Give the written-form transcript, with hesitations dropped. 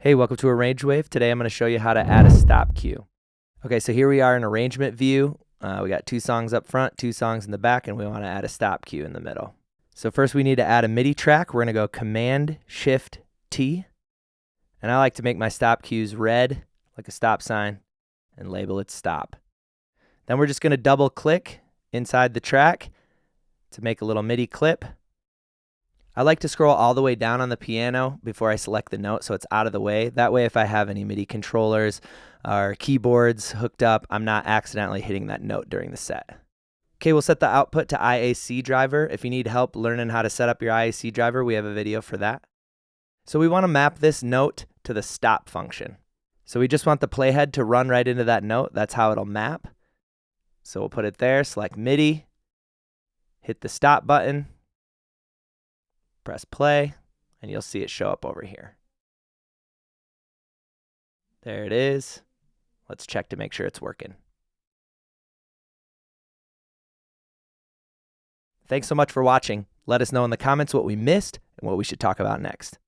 Hey, welcome to ArrangeWave. Today I'm going to show you how to add a stop cue. Okay, so here we are in arrangement view. We got 2 songs up front, 2 songs in the back, and we want to add a stop cue in the middle. So first we need to add a MIDI track. We're going to go Command-Shift-T. And I like to make my stop cues red, like a stop sign, and label it stop. Then we're just going to double click inside the track to make a little MIDI clip. I like to scroll all the way down on the piano before I select the note so it's out of the way. That way if I have any MIDI controllers or keyboards hooked up, I'm not accidentally hitting that note during the set. Okay, we'll set the output to IAC driver. If you need help learning how to set up your IAC driver, we have a video for that. So we want to map this note to the stop function. So we just want the playhead to run right into that note. That's how it'll map. So we'll put it there, select MIDI, hit the stop button, press play, and you'll see it show up over here. There it is. Let's check to make sure it's working. Thanks so much for watching. Let us know in the comments what we missed and what we should talk about next.